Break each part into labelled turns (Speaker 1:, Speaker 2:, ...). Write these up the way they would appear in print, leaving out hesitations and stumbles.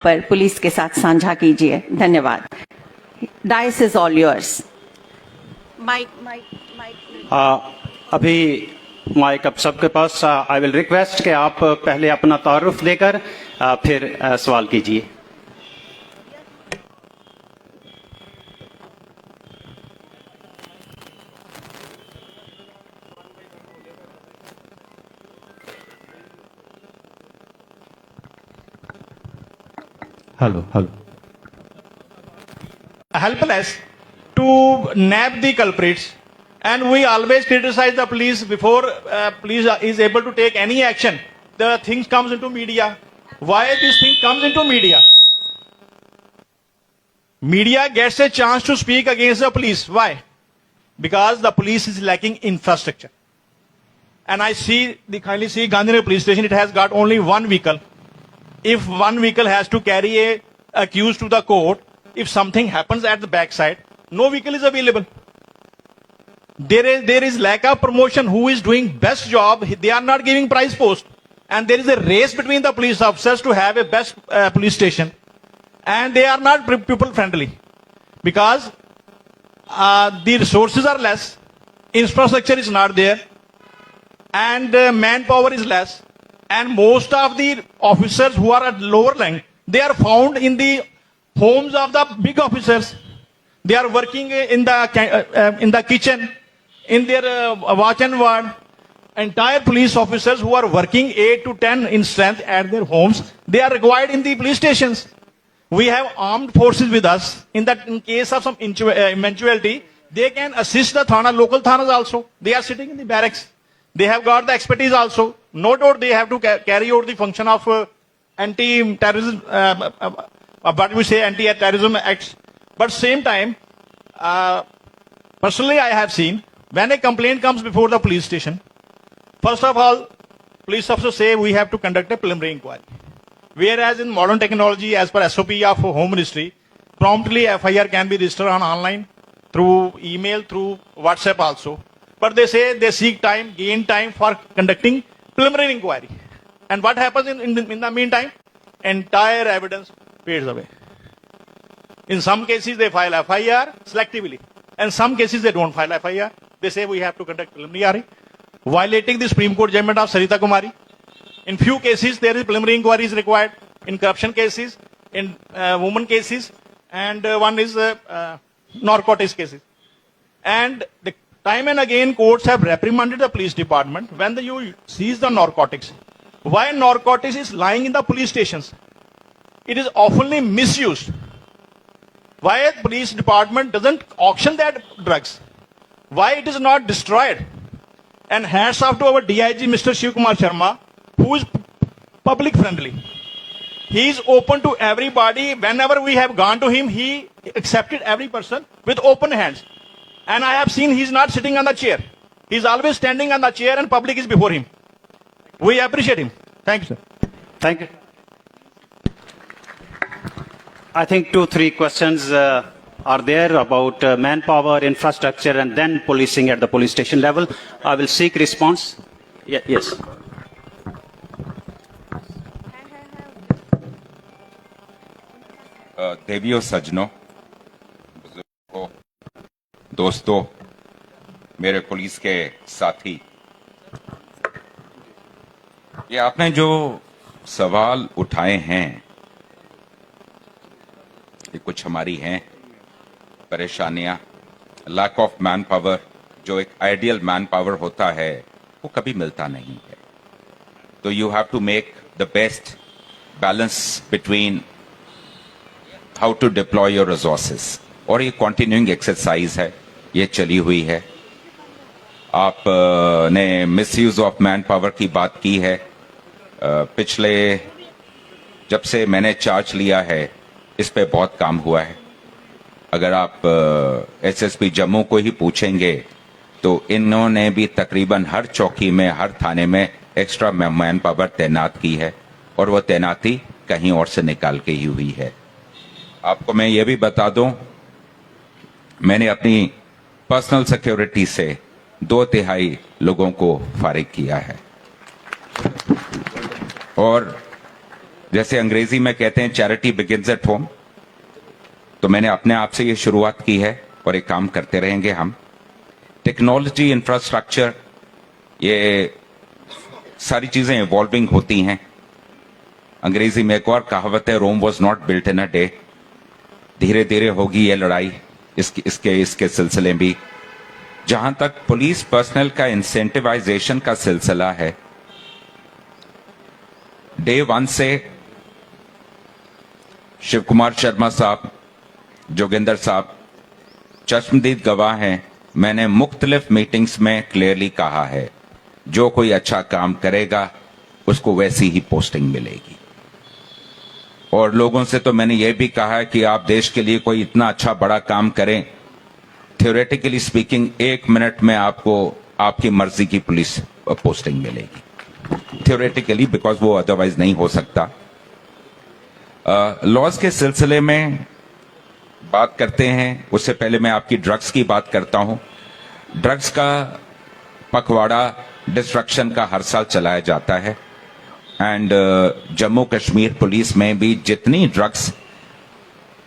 Speaker 1: पर पुलिस के साथ साझा कीजिए। धन्यवाद। Dice is all yours.
Speaker 2: अभी माइक अब सबके पास। आई विल रिक्वेस्ट कि आप पहले अपना तारुफ देकर फिर सवाल कीजिए।
Speaker 3: Hello.
Speaker 4: Helpless to nab the culprits, and we always criticize the police before police is able to take any action. The things comes into media. Why this thing comes into media? Media gets a chance to speak against the police. Why? Because the police is lacking infrastructure. And I kindly see Gandhinagar police station, it has got only one vehicle. If one vehicle has to carry a accused to the court, if something happens at the backside, no vehicle is available. There is lack of promotion. Who is doing best job? They are not giving prize post, and there is a race between the police officers to have a best police station, and they are not people friendly because the resources are less, infrastructure is not there, and manpower is less. And most of the officers who are at lower rank, they are found in the homes of the big officers. They are working in the kitchen, in their watch and ward. Entire police officers who are working 8 to 10 in strength at their homes, they are required in the police stations. We have armed forces with us. In case of some eventuality, they can assist the local thanas also. They are sitting in the barracks. They have got the expertise also. No doubt they have to carry out the function of anti-terrorism, what we say, anti-terrorism acts. But same time, personally I have seen, when a complaint comes before the police station, first of all, police officers say we have to conduct a preliminary inquiry. Whereas in modern technology, as per SOP of Home Ministry, promptly FIR can be registered online, through email, through WhatsApp also. But they say they seek time, gain time for conducting preliminary inquiry. And what happens in the meantime? Entire evidence fades away. In some cases they file FIR selectively. And some cases they don't file FIR. They say we have to conduct preliminary, violating the Supreme Court judgment of Sarita Kumari. In few cases there is preliminary inquiry is required. In corruption cases, in women cases, and one is narcotics cases. And the time and again, courts have reprimanded the police department when you seize the narcotics. Why narcotics is lying in the police stations? It is oftenly misused. Why the police department doesn't auction that drugs? Why it is not destroyed? And hats off to our DIG, Mr. Shiv Kumar Sharma, who is public friendly. He is open to everybody. Whenever we have gone to him, he accepted every person with open hands. And I have seen he is not sitting on the chair. He is always standing on the chair and public is before him. We appreciate him. Thank you, sir.
Speaker 2: Thank you. I think 2-3 questions are there about manpower, infrastructure, and then policing at the police station level. I will seek response. Yes.
Speaker 5: देवियों सज्जनों, बुजुर्गों, दोस्तों, मेरे police के साथी, ये आपने जो सवाल उठाए हैं, ये कुछ हमारी हैं परेशानियां। लैक ऑफ मैन पावर, जो एक आइडियल मैन पावर होता है, वो कभी मिलता नहीं है। तो you have to make the best balance between how to deploy your resources. और ये कॉन्टिन्यूइंग एक्सरसाइज है, ये चली हुई है। आपने मिसयूज ऑफ मैन पावर की बात की है। पिछले जब से मैंने चार्ज लिया है, इस पे बहुत काम हुआ है। अगर आप एसएसपी जम्मू को ही पूछेंगे तो इन्होंने भी तकरीबन हर चौकी में, हर थाने में एक्स्ट्रा मैन पावर तैनात की है, और वो तैनाती कहीं और से निकाल के ही हुई है। आपको मैं ये भी बता दूं, मैंने अपनी पर्सनल सिक्योरिटी से 2/3 लोगों को फारिग किया है, और जैसे अंग्रेजी में कहते हैं चैरिटी बिगिंस एट होम, तो मैंने अपने आप से ये शुरुआत की है और एक काम करते रहेंगे हम। टेक्नोलॉजी, इंफ्रास्ट्रक्चर, ये सारी चीजें इवॉल्विंग होती हैं। अंग्रेजी में एक और कहावत है, Rome was not built in a day. धीरे धीरे होगी ये लड़ाई इसके सिलसिले भी। जहां तक पुलिस पर्सनल का इंसेंटिवाइजेशन का सिलसिला है, डे 1 से शिव कुमार शर्मा साहब, जोगिंदर साहब चश्मदीद गवाह हैं, मैंने मुख्तलिफ मीटिंग्स में क्लियरली कहा है, जो कोई अच्छा काम करेगा उसको वैसी ही पोस्टिंग मिलेगी। और लोगों से तो मैंने यह भी कहा है कि आप देश के लिए कोई इतना अच्छा बड़ा काम करें, थ्योरेटिकली स्पीकिंग 1 मिनट में आपको आपकी मर्जी की पुलिस पोस्टिंग मिलेगी। थ्योरेटिकली, बिकॉज वो अदरवाइज नहीं हो सकता। लॉज के सिलसिले में बात करते हैं, उससे पहले मैं आपकी ड्रग्स की बात करता हूं। ड्रग्स का पखवाड़ा, डिस्ट्रक्शन का हर साल चलाया जाता है। एंड जम्मू कश्मीर पुलिस में भी जितनी ड्रग्स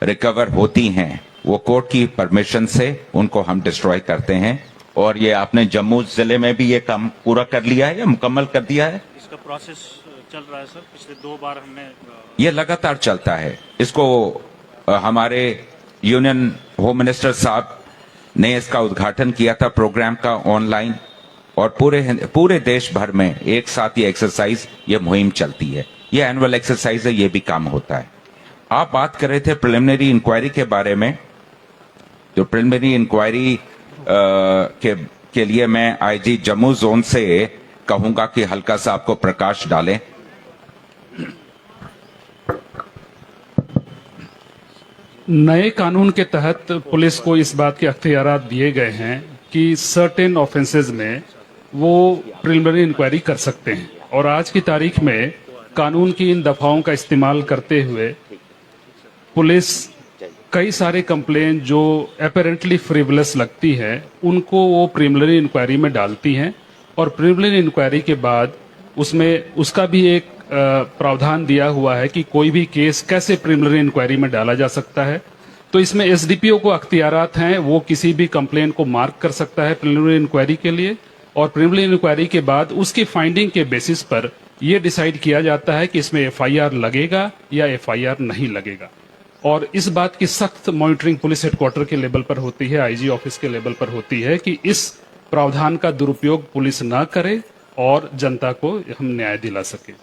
Speaker 5: रिकवर होती हैं वो कोर्ट की परमिशन से उनको हम डिस्ट्रॉय करते हैं। और ये आपने जम्मू जिले में भी ये काम पूरा कर लिया है या मुकम्मल कर दिया है?
Speaker 6: इसका प्रोसेस चल रहा है सर। पिछले 2 बार हमने
Speaker 5: ये लगातार चलता है। इसको हमारे यूनियन होम मिनिस्टर साहब ने इसका उद्घाटन किया था प्रोग्राम का ऑनलाइन, और पूरे देश भर में एक साथ ये एक्सरसाइज, ये मुहिम चलती है। ये एनुअल एक्सरसाइज है, ये भी काम होता है। आप बात कर रहे थे प्रिलिमिनरी इंक्वायरी के बारे में। जो प्रिलिमिनरी इंक्वायरी के लिए मैं आईजी जम्मू जोन से कहूंगा कि हल्का सा आपको प्रकाश डालें।
Speaker 3: नए कानून के तहत पुलिस को इस बात के अख्तियारात दिए गए हैं कि सर्टेन ऑफेंसेस में वो प्रिलिमिनरी इंक्वायरी कर सकते हैं। और आज की तारीख में कानून की इन दफाओं का इस्तेमाल करते हुए पुलिस कई सारे कंप्लेन जो अपेरेंटली फ्रिवलेस लगती है उनको वो प्रिलिमिनरी इंक्वायरी में डालती हैं। और प्रिलिमिनरी इंक्वायरी के बाद उसमें उसका भी एक प्रावधान दिया हुआ है कि कोई भी केस कैसे प्रिलिमिनरी इंक्वायरी में डाला जा सकता है। तो इसमें एसडीपीओ को अख्तियारात हैं, वो किसी भी कंप्लेन को मार्क कर सकता है प्रिलिमिनरी इंक्वायरी के लिए। और प्रिलिमिनरी इंक्वायरी के बाद उसकी फाइंडिंग के बेसिस पर यह डिसाइड किया जाता है कि इसमें एफआईआर लगेगा या एफआईआर नहीं लगेगा। और इस बात की सख्त मॉनिटरिंग पुलिस हेडक्वार्टर के लेवल पर होती है, आईजी ऑफिस के लेवल पर होती है कि इस प्रावधान का दुरुपयोग पुलिस ना करे और जनता को हम न्याय दिला सके।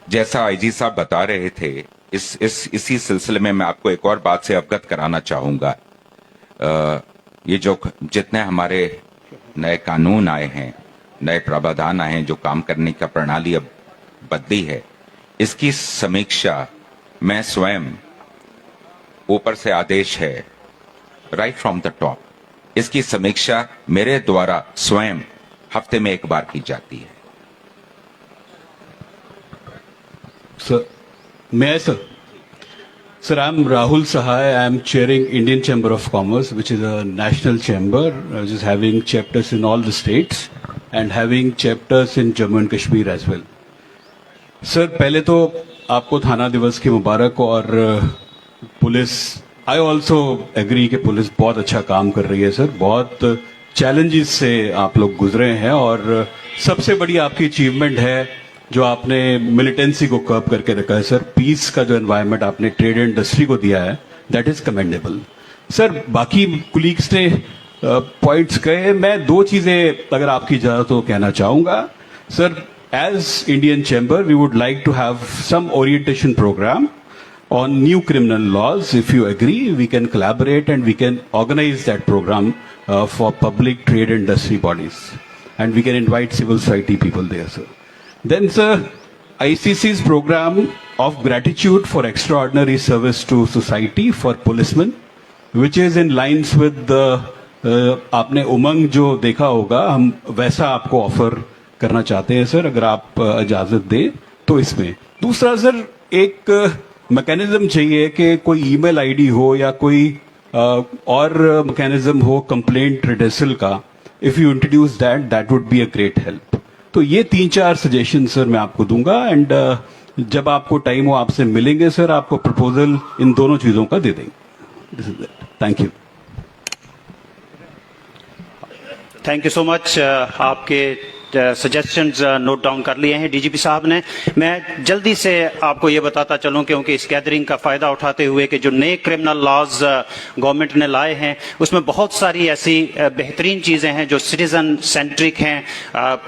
Speaker 5: जैसा आईजी साहब बता रहे थे, इसी सिलसिले में मैं आपको एक और बात से अवगत कराना चाहूंगा। ये जो जितने हमारे नए कानून आए हैं, नए प्रावधान आए हैं, जो काम करने का प्रणाली अब बदली है, इसकी समीक्षा मैं स्वयं, ऊपर से आदेश है राइट फ्रॉम द टॉप, इसकी समीक्षा मेरे द्वारा स्वयं हफ्ते में 1 बार की जाती है।
Speaker 7: Sir, may I, sir? Sir, I'm Rahul Sahai. I'm chairing Indian Chamber of Commerce, which is a national chamber, which is having chapters in all the states and having chapters in Jammu and Kashmir as well. Sir, पहले तो आपको थाना दिवस की मुबारक। और police, I also agree कि police बहुत अच्छा काम कर रही है सर। बहुत चैलेंजेस से आप लोग गुजरे हैं और सबसे बड़ी आपकी अचीवमेंट है जो आपने मिलिटेंसी को कर्ब करके रखा है सर। पीस का जो एनवायरनमेंट आपने ट्रेड इंडस्ट्री को दिया है, दैट इज कमेंडेबल सर। बाकी कुलीग्स ने पॉइंट्स कहे, मैं 2 चीजें अगर आपकी इजाजत हो कहना चाहूंगा sir. As Indian chamber we would like to have some orientation programme on new criminal laws. If you agree, we can collaborate and we can organize that program for public trade industry bodies, and we can invite civil society people there, sir. Then, sir, ICC's program of gratitude for extraordinary service to society for policemen, which is in lines with the आपने उमंग जो देखा होगा, हम वैसा आपको offer करना चाहते हैं सर, अगर आप इजाजत दें तो। इसमें दूसरा सर, एक मैकेनिज्म चाहिए कि कोई ईमेल आईडी हो या कोई और मैकेनिज्म हो कंप्लेंट रिड्रेसल का। If you introduce that would be a great help. तो ये 3-4 सजेशन सर मैं आपको दूंगा, एंड जब आपको टाइम हो आपसे मिलेंगे सर, आपको प्रपोजल इन दोनों चीजों का दे देंगे। This is it, thank you.
Speaker 2: Thank you so much. आपके सजेशंस नोट डाउन कर लिए हैं डीजीपी साहब ने। मैं जल्दी से आपको ये बताता चलूं क्योंकि इस गैदरिंग का फायदा उठाते हुए कि जो नए क्रिमिनल लॉज गवर्नमेंट ने लाए हैं उसमें बहुत सारी ऐसी बेहतरीन चीजें हैं जो सिटीजन सेंट्रिक हैं,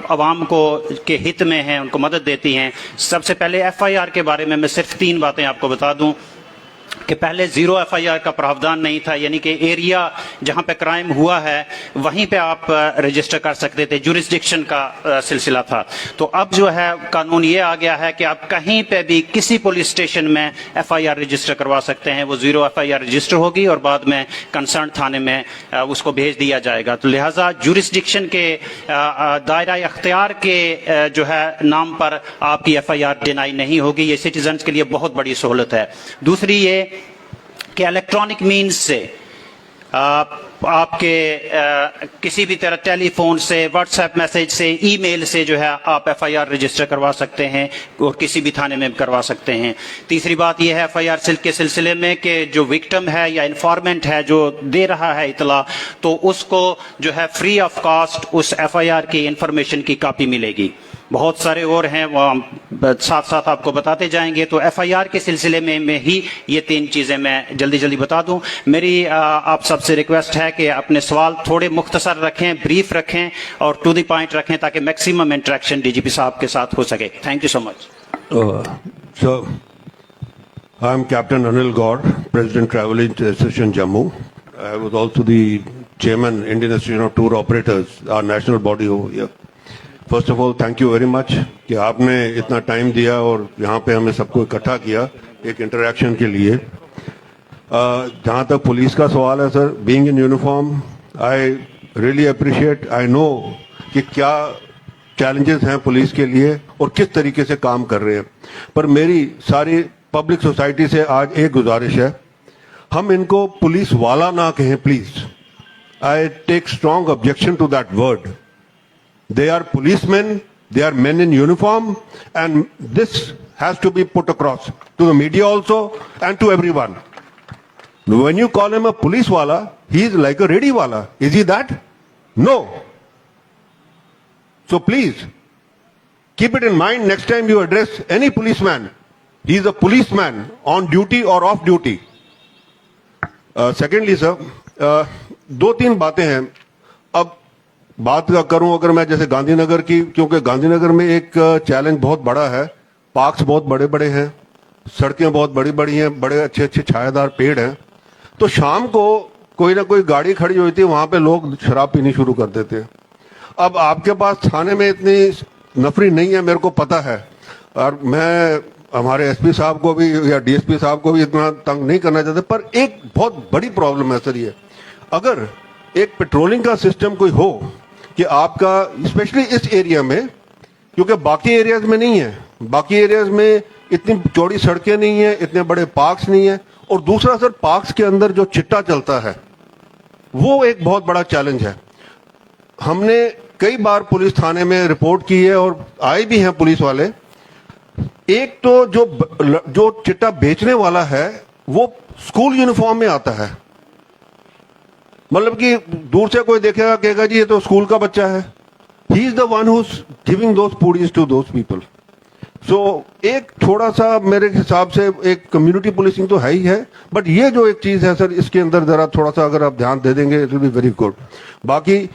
Speaker 2: आवाम को के हित में हैं, उनको मदद देती हैं। सबसे पहले एफआईआर के बारे में मैं सिर्फ 3 बातें आपको बता दूं कि पहले 0 एफआईआर का प्रावधान नहीं था, यानी कि एरिया जहां पे क्राइम हुआ है वहीं पे आप रजिस्टर कर सकते थे, जुरिस्डिक्शन का सिलसिला था। तो अब जो है कानून ये आ गया है कि आप कहीं पे भी किसी पुलिस स्टेशन में एफआईआर रजिस्टर करवा सकते हैं। वो 0 एफआईआर रजिस्टर होगी और बाद में कंसर्न थाने में उसको भेज दिया जाएगा। तो लिहाजा जुरिस्डिक्शन के दायरा अख्तियार के जो है नाम पर आपकी एफआईआर डिनाई नहीं होगी। ये सिटीजन के लिए बहुत बड़ी सहूलत है। दूसरी ये कि इलेक्ट्रॉनिक मीन्स से आपके किसी भी तरह टेलीफोन से, व्हाट्सएप मैसेज से, ईमेल से जो है आप एफआईआर रजिस्टर करवा सकते हैं और किसी भी थाने में करवा सकते हैं। तीसरी बात यह है एफआईआर के सिलसिले में कि जो विक्टिम है या इन्फॉर्मेंट है जो दे रहा है इतला, तो उसको जो है फ्री ऑफ कॉस्ट उस एफआईआर की इंफॉर्मेशन की कॉपी मिलेगी। बहुत सारे और हैं, वो हम साथ साथ आपको बताते जाएंगे। तो एफआईआर के सिलसिले में ही ये 3 चीजें मैं जल्दी जल्दी बता दूं। मेरी आप सबसे रिक्वेस्ट है कि अपने सवाल थोड़े मुख्तसर रखें, ब्रीफ रखें और टू द पॉइंट रखें ताकि मैक्सिमम इंटरेक्शन डीजीपी साहब के साथ हो सके। Thank you so much.
Speaker 8: So, I'm Captain Anil Gaur, President Travel Association Jammu. I was also the Chairman, Indian Association of Tour Operators, our national body over here. First of all thank you very much कि आपने इतना time दिया और यहाँ पे हमें सबको इकट्ठा किया एक इंटरेक्शन के लिए। जहाँ तक पुलिस का सवाल है sir, being in uniform I really appreciate, I know कि क्या चैलेंजेस हैं पुलिस के लिए और किस तरीके से काम कर रहे हैं। पर मेरी सारी पब्लिक सोसाइटी से आज एक गुजारिश है, हम इनको पुलिस वाला ना कहें please. I take strong objection to that word. They are policemen, they are men in uniform, and this has to be put across to the media also and to everyone. When you call him a police wala, he is like a ready wala. Is he that? No. So please, keep it in mind next time you address any policeman. He is a policeman on duty or off duty. Secondly, sir, 2-3 बातें हैं। अब बात करूं अगर मैं जैसे गांधीनगर की, क्योंकि गांधीनगर में एक चैलेंज बहुत बड़ा है, पार्क्स बहुत बड़े बड़े हैं, सड़कें बहुत बड़ी बड़ी हैं, बड़े अच्छे अच्छे छायादार पेड़ हैं। तो शाम को कोई ना कोई गाड़ी खड़ी हुई थी, वहां पे लोग शराब पीनी शुरू कर देते हैं। अब आपके पास थाने में इतनी नफरी नहीं है, मेरे को पता है, और मैं हमारे एसपी साहब को भी या डीएसपी साहब को भी इतना तंग नहीं करना चाहते, पर एक बहुत बड़ी प्रॉब्लम है सर ये, अगर एक पेट्रोलिंग का सिस्टम कोई हो कि आपका स्पेशली इस एरिया में, क्योंकि बाकी एरियाज में नहीं है, बाकी एरियाज में इतनी चौड़ी सड़कें नहीं है, इतने बड़े पार्क्स नहीं है, और दूसरा सर पार्क्स के अंदर जो चिट्टा चलता है वो एक बहुत बड़ा चैलेंज है। हमने कई बार पुलिस थाने में रिपोर्ट की है और आए भी हैं पुलिस वाले। एक तो जो चिट्टा बेचने वाला है वो स्कूल यूनिफॉर्म में आता है, मतलब कि दूर से कोई देखेगा कहेगा जी ये तो स्कूल का बच्चा है। He is the one who is giving those puris to those people. So एक थोड़ा सा मेरे हिसाब से एक कम्युनिटी पुलिसिंग तो है ही है, बट ये जो एक चीज है सर, इसके अंदर जरा थोड़ा सा अगर आप ध्यान दे देंगे it will be very good. बाकी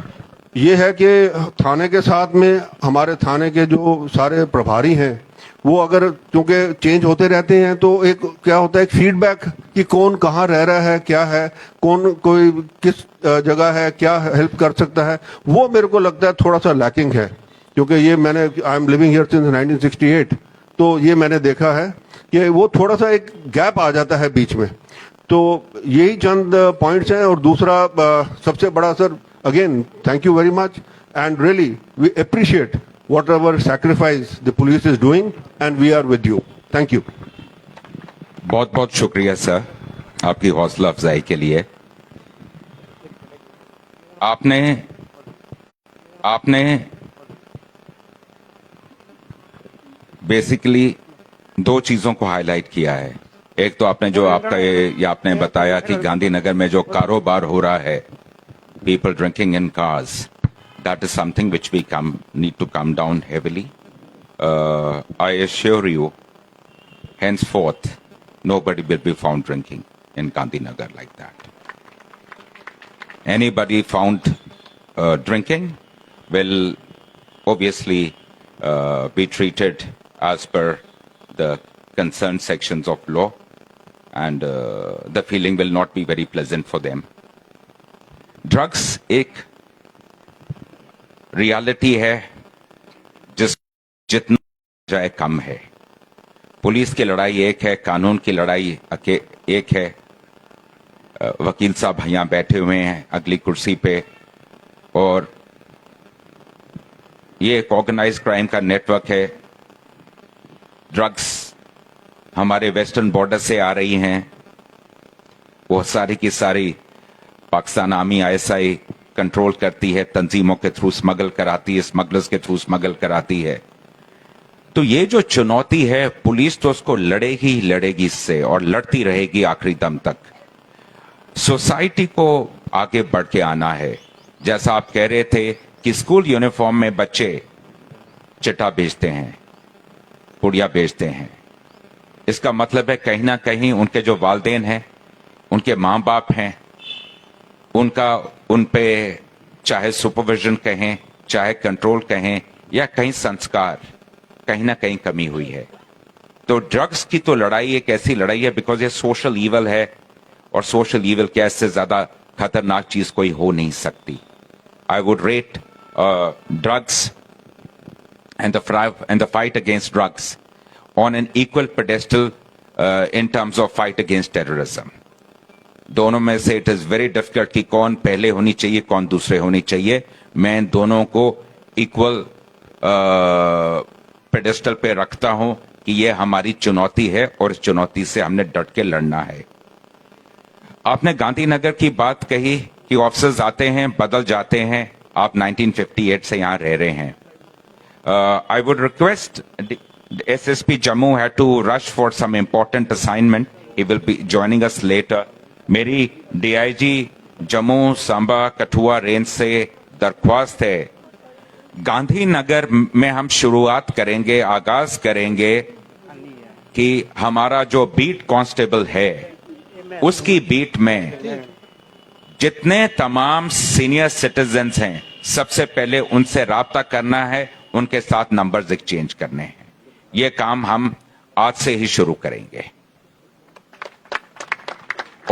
Speaker 8: ये है कि थाने के साथ में हमारे थाने के जो सारे प्रभारी हैं वो अगर, क्योंकि चेंज होते रहते हैं, तो एक क्या होता है एक फीडबैक कि कौन कहाँ रह रहा है, क्या है, कौन कोई किस जगह है, क्या हेल्प कर सकता है, वो मेरे को लगता है थोड़ा सा लैकिंग है। क्योंकि ये मैंने, I am living here since 1968, तो ये मैंने देखा है कि वो थोड़ा सा एक गैप आ जाता है बीच में। तो यही चंद पॉइंट्स हैं। और दूसरा सबसे बड़ा sir, again thank you very much and really we appreciate whatever sacrifice the police is doing and we are with you. Thank you.
Speaker 5: बहुत बहुत शुक्रिया सर आपकी हौसला अफजाई के लिए। आपने बेसिकली दो चीजों को हाईलाइट किया है। एक तो आपने जो आपका ये आपने बताया कि गांधीनगर में जो कारोबार हो रहा है, people drinking in cars, that is something which we need to come down heavily. I assure you, henceforth, nobody will be found drinking in Gandhinagar like that. Anybody found drinking will obviously be treated as per the concerned sections of law, and the feeling will not be very pleasant for them. Drugs एक reality है जिस जितना जाए कम है। Police की लड़ाई एक है, कानून की लड़ाई एक है। वकील साहब यहाँ बैठे हुए हैं अगली कुर्सी पे, और ये एक ऑर्गेनाइज्ड क्राइम का नेटवर्क है। ड्रग्स हमारे वेस्टर्न बॉर्डर से आ रही हैं, वो सारी की सारी पाकिस्तान आर्मी ISI कंट्रोल करती है, तंजीमों के थ्रू स्मगल कराती है, स्मगलर्स के थ्रू स्मगल कराती है। तो ये जो चुनौती है, पुलिस तो उसको लड़ेगी ही लड़ेगी इससे, और लड़ती रहेगी आखिरी दम तक। सोसाइटी को आगे बढ़ के आना है। जैसा आप कह रहे थे कि स्कूल यूनिफॉर्म में बच्चे चिट्ठा भेजते हैं, पुड़िया भेजते हैं, इसका मतलब है कहीं ना कहीं उनके जो वालिदैन हैं, उनके माँ बाप हैं, उनका उन पे चाहे सुपरविजन कहें, चाहे कंट्रोल कहें, या कहीं संस्कार, कहीं ना कहीं कमी हुई है। तो ड्रग्स की तो लड़ाई एक ऐसी लड़ाई है बिकॉज ये सोशल ईवल है, और सोशल ईवल के इससे ज्यादा खतरनाक चीज कोई हो नहीं सकती। I would rate drugs and the fight against drugs on an equal pedestal in terms of fight against terrorism. दोनों में से it is very difficult कि कौन पहले होनी चाहिए, कौन दूसरे होनी चाहिए। मैं इन दोनों को equal pedestal पे रखता हूं कि ये हमारी चुनौती है, और इस चुनौती से हमने डट के लड़ना है। आपने गांधीनगर की बात कही कि ऑफिसर्स आते हैं, बदल जाते हैं। आप 1958 से यहां रह रहे हैं। I would request SSP Jammu had to rush for some important assignment. He will be joining us later. मेरी DIG जम्मू सांबा कठुआ रेंज से दरख्वास्त है, गांधीनगर में हम शुरुआत करेंगे, आगाज करेंगे कि हमारा जो बीट कांस्टेबल है उसकी बीट में जितने तमाम सीनियर सिटीजन्स हैं, सबसे पहले उनसे राब्ता करना है, उनके साथ नंबर्स एक्सचेंज करने हैं। ये काम हम आज से ही शुरू करेंगे।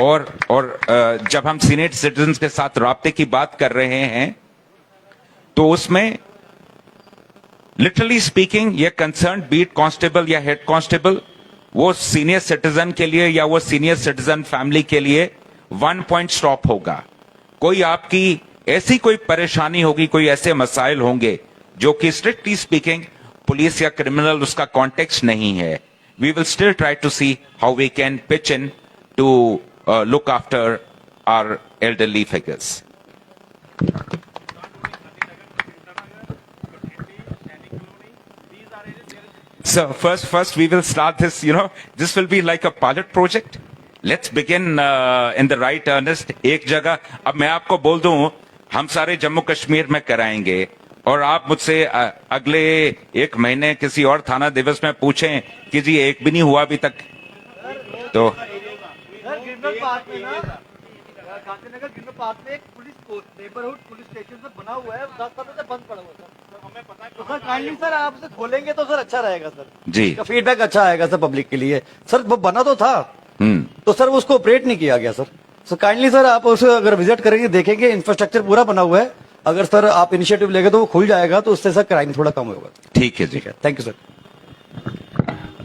Speaker 5: और जब हम सीनियर सिटीजन्स के साथ राब्ते की बात कर रहे हैं, तो उसमें लिटरली स्पीकिंग ये कंसर्न बीट कांस्टेबल या हेड कांस्टेबल, वो सीनियर सिटीजन के लिए या वो सीनियर सिटीजन फैमिली के लिए 1 पॉइंट स्टॉप होगा। कोई आपकी ऐसी कोई परेशानी होगी, कोई ऐसे मसाइल होंगे जो कि स्ट्रिक्टली स्पीकिंग पुलिस या क्रिमिनल उसका कॉन्टेक्स्ट नहीं है, we will still try to see how we can pitch in to look after our elderly figures. So first we will start this, this will be like a pilot project. Let's begin in the right earnest. एक जगह, अब मैं आपको बोल दूं, हम सारे जम्मू कश्मीर में कराएंगे, और आप मुझसे अगले 1 महीने किसी और थाना दिवस में पूछें कि जी एक भी नहीं हुआ अभी तक, तो
Speaker 9: गांधीनगर गिरनर पार्क में एक नेबरहुड पुलिस स्टेशन से बना हुआ है, 10 सालों से बंद पड़ा हुआ था। हमें पता है, तो सर काइंडली सर आप उसे खोलेंगे तो सर अच्छा रहेगा सर
Speaker 5: जी,
Speaker 9: फीडबैक अच्छा आएगा सर पब्लिक के लिए। सर वो बना तो था, तो सर उसको ऑपरेट नहीं किया गया सर। सो काइंडली सर आप उसे अगर विजिट करेंगे, देखेंगे इंफ्रास्ट्रक्चर पूरा बना हुआ है, अगर सर आप इनिशिएटिव लेंगे तो वो खुल जाएगा, तो उससे सर क्राइम थोड़ा कम होगा।
Speaker 5: ठीक है जी,
Speaker 9: thank you sir.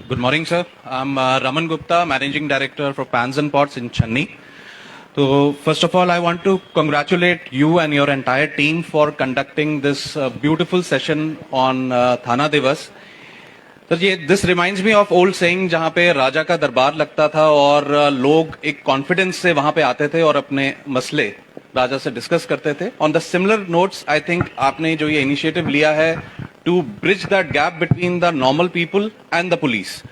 Speaker 10: Good morning, sir. I'm Raman Gupta, Managing Director for Pans and Pots in Chennai. So, first of all, I want to congratulate you and your entire team for conducting this beautiful session on Thana Divas. Sir, this reminds me of old saying जहाँ पे राजा का दरबार लगता था और लोग एक confidence से वहाँ पे आते थे और अपने मसले राजा से डिस्कस करते थे। On the similar notes, I think आपने जो ये इनिशिएटिव लिया है to bridge that gap between the normal people and the police.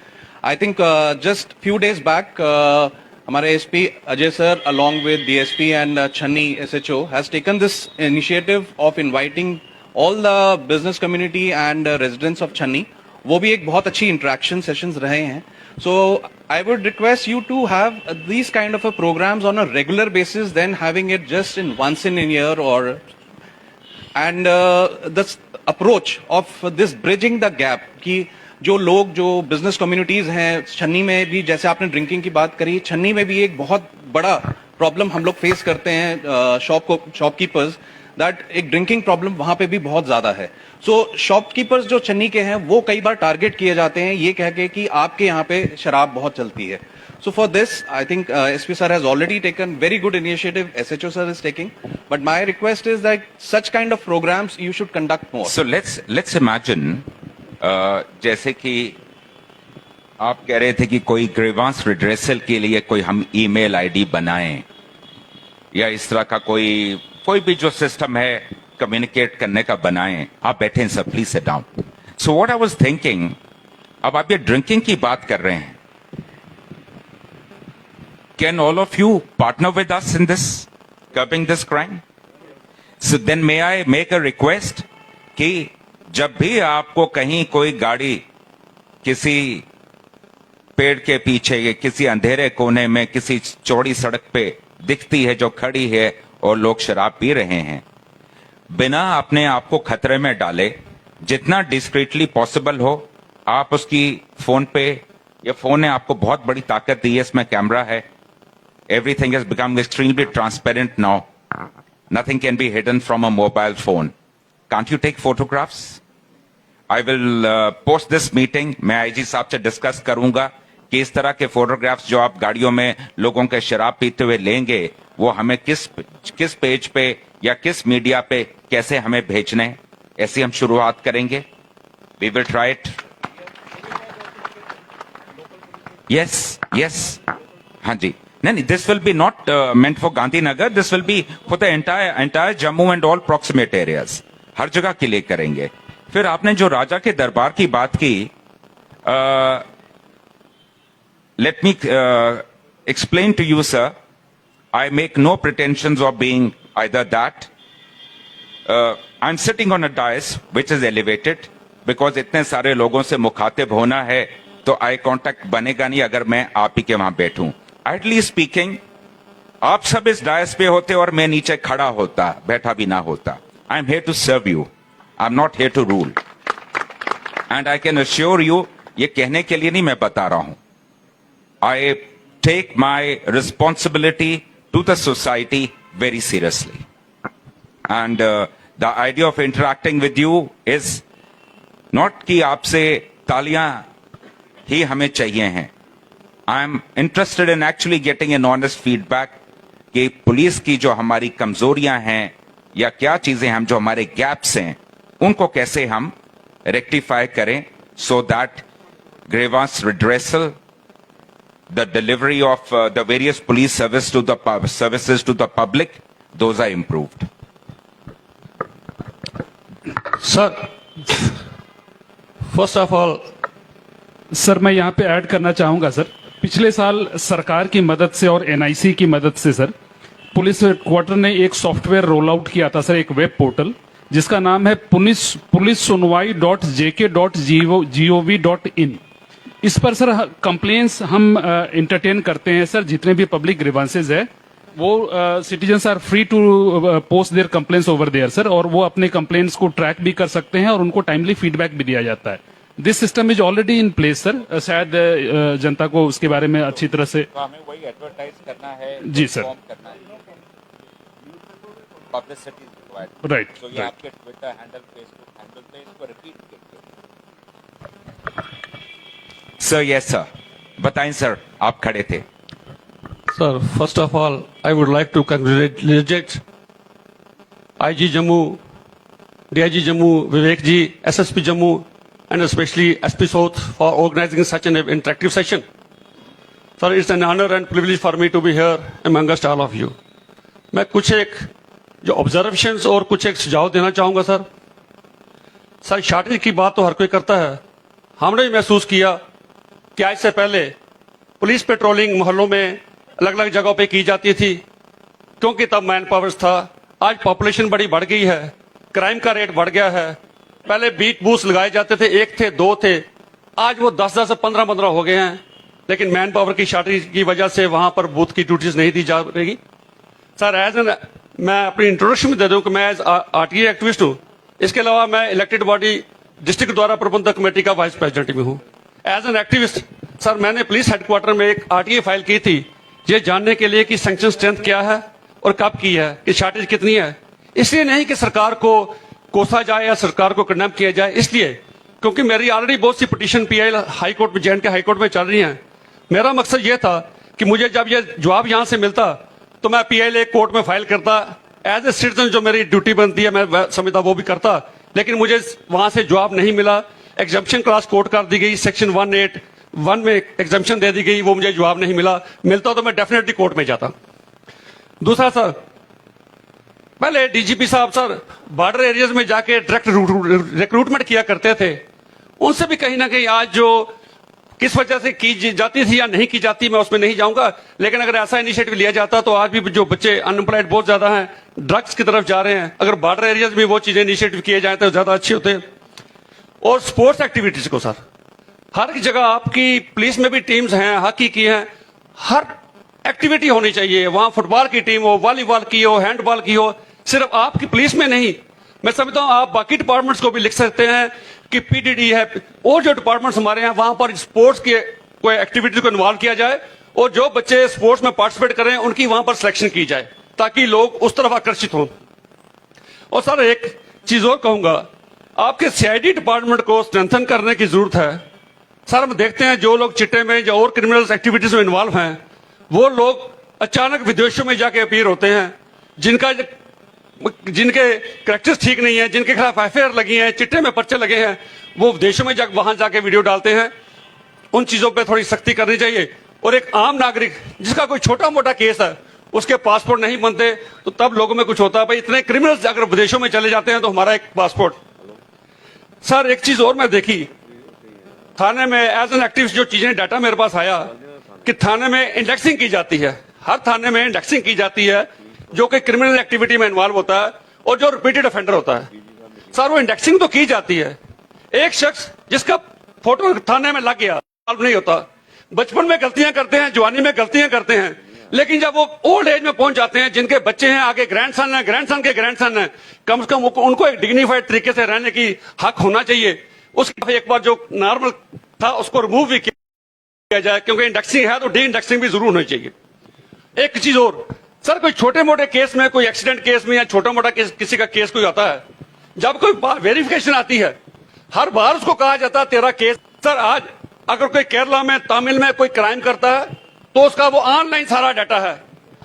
Speaker 10: I think just few days back, हमारे SP Ajay sir along with DSP and Channi SHO has taken this initiative of inviting all the business community and residents of Channi. वो भी एक बहुत अच्छी interaction sessions रहे हैं. So I would request you to have these kind of a programs on a regular basis than having it just in once in a year or and this approach of this bridging the gap कि जो लोग जो business communities हैं छन्नी में भी जैसे आपने ड्रिंकिंग की बात करी छन्नी में भी एक बहुत बड़ा प्रॉब्लम हम लोग फेस करते हैं शॉपकीपर्स दैट एक ड्रिंकिंग प्रॉब्लम वहां पे भी बहुत ज्यादा है सो शॉपकीपर्स जो छन्नी के हैं वो कई बार टारगेट किए जाते हैं ये कह के कि आपके यहाँ पे शराब बहुत चलती है so for this I think SP sir has already taken very good initiative SHO sir is taking but my request is that such kind of programs you should conduct more.
Speaker 5: So let's imagine जैसे कि आप कह रहे थे कि कोई grievance redressal के लिए कोई हम ईमेल आईडी बनाएं या इस तरह का कोई भी जो सिस्टम है कम्युनिकेट करने का बनाएं आप बैठे हैं sir please sit down so what I was thinking अब आप ये ड्रिंकिंग की बात कर रहे हैं can all of you partner with us in this curbing this crime so then may I make a request कि जब भी आपको कहीं कोई गाड़ी किसी पेड़ के पीछे किसी अंधेरे कोने में किसी चौड़ी सड़क पे दिखती है जो खड़ी है और लोग शराब पी रहे हैं बिना अपने आप को खतरे में डाले जितना डिस्क्रीटली पॉसिबल हो आप उसकी फोन पे ये फोन ने आपको बहुत बड़ी ताकत दी है इसमें कैमरा है everything has become extremely transparent now nothing can be hidden from a mobile phone Can't you take photographs? I will post this meeting. मैं आईजी साहब से डिस्कस करूंगा कि इस तरह के फोटोग्राफ्स जो आप गाड़ियों में लोगों के शराब पीते हुए लेंगे वो हमें किस पेज पे या किस मीडिया पे कैसे हमें भेजने हैं ऐसी हम शुरुआत करेंगे. We will try it. Yes. हाँ जी. नहीं, this will be not meant for Gandhinagar. This will be for the entire Jammu and all proximate areas. हर जगह के लिए करेंगे. फिर आपने जो राजा के दरबार की बात की let me explain to you sir I make no pretensions of being either that I am sitting on a dais which is elevated because इतने सारे लोगों से मुखातिब होना है तो आई कॉन्टेक्ट बनेगा नहीं अगर मैं आप ही के वहां बैठूं. आइडली स्पीकिंग आप सब इस डायस पे होते और मैं नीचे खड़ा होता बैठा भी ना होता. I'm here to serve you. I'm not here to rule. And I can assure you, ये कहने के लिए नहीं मैं बता रहा हूं. I take my responsibility to the society very seriously. And the idea of interacting with you is not कि आपसे तालियां ही हमें चाहिए हैं. I'm interested in actually getting an honest feedback कि पुलिस की जो हमारी कमजोरियां हैं या क्या चीजें हम जो हमारे गैप्स हैं उनको कैसे हम रेक्टिफाई करें so that grievance redressal the delivery of the various police services to the public those are improved.
Speaker 7: Sir first of all
Speaker 3: sir मैं यहाँ पे ऐड करना चाहूंगा सर पिछले साल सरकार की मदद से और एनआईसी की मदद से सर पुलिस हेडक्वार्टर ने एक सॉफ्टवेयर रोल आउट किया था सर एक वेब पोर्टल जिसका नाम है pulissunwai.jk.gov.in. इस पर सर कंप्लेंट्स हम इंटरटेन करते हैं सर जितने भी पब्लिक ग्रीवांसेज है वो citizens are free to post their complaints over there sir और वो अपने कंप्लेंट्स को ट्रैक भी कर सकते हैं और उनको टाइमली फीडबैक भी दिया जाता है. This system is already in place sir शायद जनता को उसके बारे में अच्छी तरह से
Speaker 5: तो हमें वही एडवर्टाइज करना है
Speaker 3: जी सर
Speaker 5: करना है पब्लिसिटी रिक्वायर्ड
Speaker 3: राइट
Speaker 5: तो ये आपके ट्विटर हैंडल फेसबुक हैंडल पे इसको रिपीट कीजिए. सर यस सर बताएं सर आप खड़े थे.
Speaker 7: Sir, first of all, I would like to congratulate IG Jammu, DIG Jammu, Vivek ji, SSP Jammu, and especially SP South for organizing such an interactive session. Sir, it's an honor and privilege for me to be here amongst all of you. मैं कुछ एक जो observations और कुछ एक सुझाव देना चाहूंगा सर.
Speaker 11: सर शॉर्टेज की बात तो हर कोई करता है। हमने भी महसूस किया कि आज से पहले पुलिस पेट्रोलिंग मोहल्लों में अलग अलग जगहों पे की जाती थी, क्योंकि तब मैन पावर्स था। आज पॉपुलेशन बड़ी बढ़ गई है, क्राइम का रेट बढ़ गया है। पहले बीट बूथ लगाए जाते थे, 1 थे 2 थे, आज वो 10-10 से 15-15 हो गए हैं। लेकिन मैन पावर की शॉर्टेज की वजह से वहां पर बूथ की ड्यूटीज नहीं दी जा रही। सर मैं अपनी इंट्रोडक्शन में दे दूं कि मैं एज आरटीए एक्टिविस्ट हूं। इसके अलावा मैं इलेक्टेड बॉडी डिस्ट्रिक्ट द्वारा प्रबंधक कमेटी का वाइस प्रेसिडेंट भी हूं। एज एन एक्टिविस्ट सर मैंने पुलिस हेडक्वार्टर में एक आरटीए फाइल की थी, ये जानने के लिए कि सैंक्शन स्ट्रेंथ क्या है और कब की है, कि शॉर्टेज कितनी है। इसलिए नहीं कि सरकार को कोसा जाए या सरकार को कंडेम किया जाए, इसलिए क्योंकि मेरी ऑलरेडी बहुत सी पिटीशन पीआई हाई कोर्ट में, जे.एंड.के हाई कोर्ट में चल रही हैं। मेरा मकसद ये था कि मुझे जब ये जवाब यहां से मिलता तो मैं पीआई कोर्ट में फाइल करता। एज ए सिटीजन जो मेरी ड्यूटी बनती है मैं समझता वो भी करता, लेकिन मुझे वहां से जवाब नहीं मिला। एग्जम्पशन क्लास कोर्ट कर दी गई, सेक्शन 181 में एग्जम्पशन दे दी गई, वो मुझे जवाब नहीं मिलता तो मैं डेफिनेटली कोर्ट में जाता। दूसरा सर, पहले डीजीपी साहब सर बॉर्डर एरियाज में जाके डायरेक्ट रिक्रूटमेंट किया करते थे। उनसे भी कहीं ना कहीं आज जो किस वजह से की जाती थी या नहीं की जाती मैं उसमें नहीं जाऊंगा, लेकिन अगर ऐसा इनिशिएटिव लिया जाता तो आज भी जो बच्चे अनएम्प्लॉयड बहुत ज्यादा हैं, ड्रग्स की तरफ जा रहे हैं, अगर बॉर्डर एरियाज में वो चीजें इनिशिएटिव किए जाए तो ज्यादा अच्छे होते। और स्पोर्ट्स एक्टिविटीज को सर हर जगह आपकी पुलिस में भी टीम्स हैं, हॉकी की हैं, हर एक्टिविटी होनी चाहिए। वहां फुटबॉल की टीम हो, वॉलीबॉल की हो, हैंडबॉल की हो, सिर्फ आपकी पुलिस में नहीं। मैं समझता हूं आप बाकी डिपार्टमेंट्स को भी लिख सकते हैं कि पीडीडी है और जो डिपार्टमेंट्स हमारे हैं वहां पर स्पोर्ट्स के कोई एक्टिविटी को इन्वॉल्व किया जाए और जो बच्चे स्पोर्ट्स में पार्टिसिपेट करें उनकी वहां पर सिलेक्शन की जाए ताकि लोग उस तरफ आकर्षित हों। और सर एक चीज और कहूंगा, आपके सीआईडी डिपार्टमेंट को स्ट्रेंथन करने की जरूरत है। सर हम देखते हैं जो लोग चिट्टे में या और क्रिमिनल एक्टिविटीज में इन्वॉल्व हैं वो लोग अचानक विदेशों में जाके अपीयर होते हैं, जिनके कैरेक्टर्स ठीक नहीं है, जिनके खिलाफ एफआईआर लगी हैं, चिट्टे में पर्चे लगे हैं, वो विदेशों में वहां जाके वीडियो डालते हैं। उन चीजों पे थोड़ी सख्ती करनी चाहिए। और एक आम नागरिक जिसका कोई छोटा मोटा केस है उसके पासपोर्ट नहीं बनते तो तब लोगों में कुछ होता है, भाई इतने क्रिमिनल्स अगर विदेशों में चले जाते हैं तो हमारा एक पासपोर्ट। सर एक चीज और मैं देखी थाने में एज एन एक्टिविस्ट, जो चीजें डाटा मेरे पास आया कि थाने में इंडेक्सिंग की जाती है, हर थाने में इंडेक्सिंग की जाती है जो कि क्रिमिनल एक्टिविटी में इन्वॉल्व होता है और जो रिपीटेड ऑफेंडर होता है। सर वो इंडेक्सिंग तो की जाती है, एक शख्स जिसका फोटो थाने में लग गया नहीं होता, बचपन में गलतियां करते हैं, जवानी में गलतियां करते हैं, लेकिन जब वो ओल्ड एज में पहुंच जाते हैं, जिनके बच्चे हैं, आगे ग्रैंडसन है, ग्रैंडसन के ग्रैंडसन है, कम से कम उनको एक डिग्निफाइड तरीके से रहने की हक होना चाहिए। उसके एक बार जो नॉर्मल था उसको रिमूव भी किया जाए, क्योंकि इंडेक्सिंग है तो डी इंडेक्सिंग भी जरूर होनी चाहिए। एक चीज और सर, कोई छोटे मोटे केस में, कोई एक्सीडेंट केस में या छोटा मोटा केस, किसी का केस कोई आता है, जब कोई वेरिफिकेशन आती है हर बार उसको कहा जाता है तेरा केस। सर आज अगर कोई केरला में, तमिल में कोई क्राइम करता है तो उसका वो ऑनलाइन सारा डाटा है,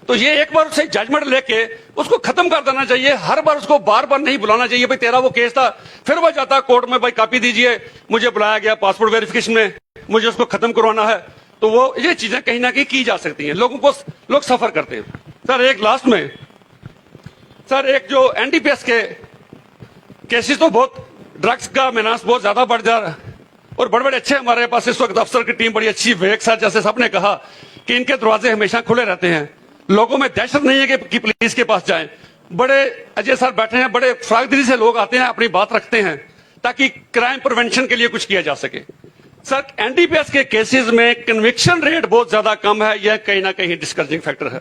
Speaker 11: तो ये एक बार उससे जजमेंट लेके उसको खत्म कर देना चाहिए। हर बार उसको बार बार नहीं बुलाना चाहिए, भाई तेरा वो केस था, फिर वो जाता कोर्ट में, भाई कॉपी दीजिए, मुझे बुलाया गया पासपोर्ट वेरिफिकेशन में, मुझे उसको खत्म करवाना है। तो वो ये चीजें कहीं ना कहीं की जा सकती हैं, लोग सफर करते हैं। सर एक लास्ट में सर, एक जो एनडीपीएस के केसेस तो बहुत, ड्रग्स का मेनास बहुत ज्यादा बढ़ जा रहा है और बड़े बड़े अच्छे हमारे पास इस वक्त अफसर की टीम बड़ी अच्छी, विवेक सर जैसे सबने कहा कि इनके दरवाजे हमेशा खुले रहते हैं। लोगों में दहशत नहीं है कि पुलिस के पास जाएं। बड़े अजय सर बैठे हैं, बड़े फरागदिली से लोग आते हैं, अपनी बात रखते हैं ताकि क्राइम प्रिवेंशन के लिए कुछ किया जा सके। सर एनडीपीएस के केसेस में कन्विक्शन रेट बहुत ज्यादा कम है, यह कहीं ना कहीं डिस्करेजिंग फैक्टर है।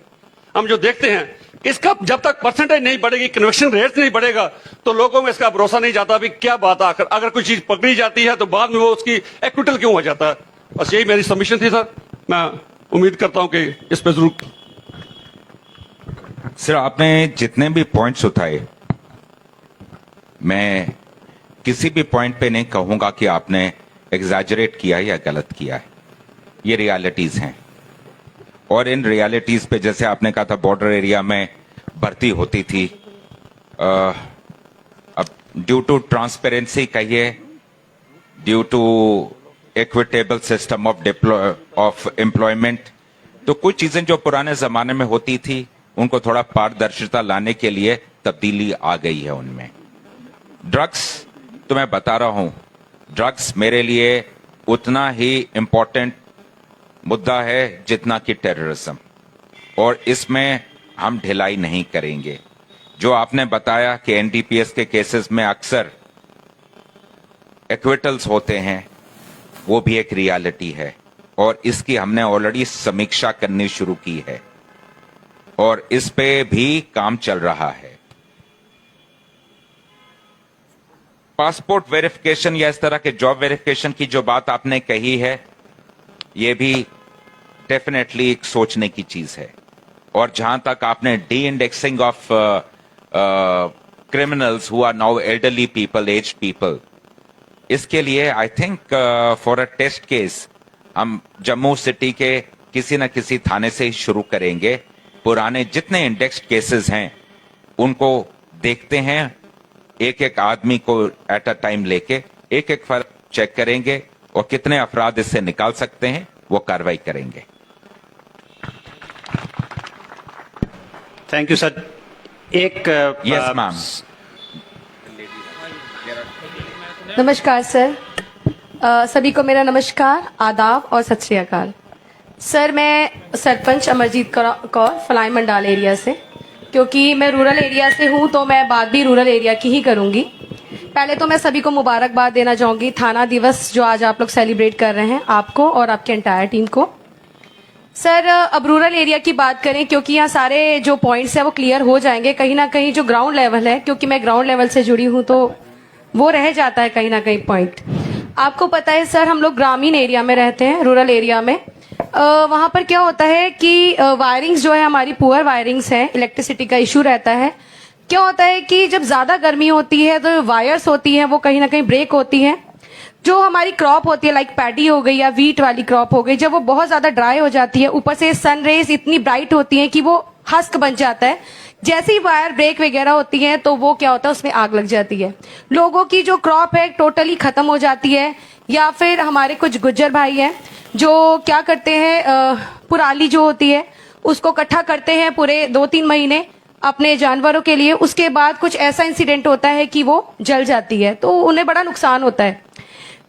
Speaker 11: हम जो देखते हैं इसका जब तक परसेंटेज नहीं बढ़ेगी, कन्विक्शन रेट नहीं बढ़ेगा, तो लोगों में इसका भरोसा नहीं जाता भी क्या बात आकर अगर कोई चीज पकड़ी जाती है तो बाद में वो उसकी एक्विटल क्यों हो जाता है। बस यही मेरी सबमिशन थी सर, मैं उम्मीद करता हूं कि इस पर जरूर।
Speaker 5: सर आपने जितने भी पॉइंट्स उठाए, मैं किसी भी पॉइंट पे नहीं कहूंगा कि आपने एग्जैजरेट किया है या गलत किया है, ये रियलिटीज हैं। और इन रियलिटीज पे जैसे आपने कहा था बॉर्डर एरिया में भर्ती होती थी, अब ड्यू टू ट्रांसपेरेंसी कहिए, due to equitable system of employment, तो कुछ चीजें जो पुराने जमाने में होती थी उनको थोड़ा पारदर्शिता लाने के लिए तब्दीली आ गई है उनमें। ड्रग्स तुम्हें बता रहा हूं, ड्रग्स मेरे लिए उतना ही इंपॉर्टेंट मुद्दा है जितना कि टेररिज्म, और इसमें हम ढिलाई नहीं करेंगे। जो आपने बताया कि एनडीपीएस के केसेस में अक्सर एक्विटल्स होते हैं, वो भी एक रियलिटी है और इसकी हमने ऑलरेडी समीक्षा करनी शुरू की है और इस पे भी काम चल रहा है। पासपोर्ट वेरिफिकेशन या इस तरह के जॉब वेरिफिकेशन की जो बात आपने कही है, ये भी डेफिनेटली एक सोचने की चीज है। और जहां तक आपने deindexing of criminals who are now elderly people, aged people, इसके लिए I think for a test case हम जम्मू सिटी के किसी न किसी थाने से ही शुरू करेंगे। पुराने जितने इंडेक्स्ड केसेस हैं उनको देखते हैं, एक एक आदमी को एट अ टाइम लेके एक एक फल चेक करेंगे और कितने अफराद इससे निकाल सकते हैं वो कार्रवाई करेंगे।
Speaker 2: Thank you sir. एक
Speaker 5: यस मैम।
Speaker 12: नमस्कार सर। सभी को मेरा नमस्कार, आदाब और सत श्री अकाल। सर, मैं सरपंच अमरजीत कौर फलाई मंडाल एरिया से, क्योंकि मैं रूरल एरिया से हूं तो मैं बात भी रूरल एरिया की ही करूंगी। पहले तो मैं सभी को मुबारकबाद देना चाहूंगी थाना दिवस जो आज आप लोग सेलिब्रेट कर रहे हैं, आपको और आपके एंटायर टीम को। सर, अब रूरल एरिया की बात करें, क्योंकि यहाँ सारे जो पॉइंट्स हैं वो क्लियर हो जाएंगे। कहीं ना कहीं जो ग्राउंड लेवल है, क्योंकि मैं ग्राउंड लेवल से जुड़ी हूँ तो वो रह जाता है कहीं ना कहीं पॉइंट। आपको पता है सर, हम लोग ग्रामीण एरिया में रहते हैं, रूरल एरिया में। वहां पर क्या होता है कि वायरिंग्स जो है हमारी पुअर वायरिंग्स हैं, इलेक्ट्रिसिटी का इशू रहता है। क्या होता है कि जब ज्यादा गर्मी होती है तो वायर्स होती हैं वो कहीं ना कहीं ब्रेक होती हैं। जो हमारी क्रॉप होती है, लाइक पैडी हो गई या वीट वाली क्रॉप हो गई, जब वो बहुत ज्यादा ड्राई हो जाती है, ऊपर से सन रेज इतनी ब्राइट होती है कि वो हस्क बन जाता है। जैसे ही वायर ब्रेक वगैरह होती है तो वो क्या होता है, उसमें आग लग जाती है। लोगों की जो क्रॉप है टोटली खत्म हो जाती है। या फिर हमारे कुछ गुज्जर भाई हैं जो क्या करते हैं, पुराली जो होती है उसको इकट्ठा करते हैं पूरे 2-3 महीने अपने जानवरों के लिए। उसके बाद कुछ ऐसा इंसिडेंट होता है कि वो जल जाती है, तो उन्हें बड़ा नुकसान होता है।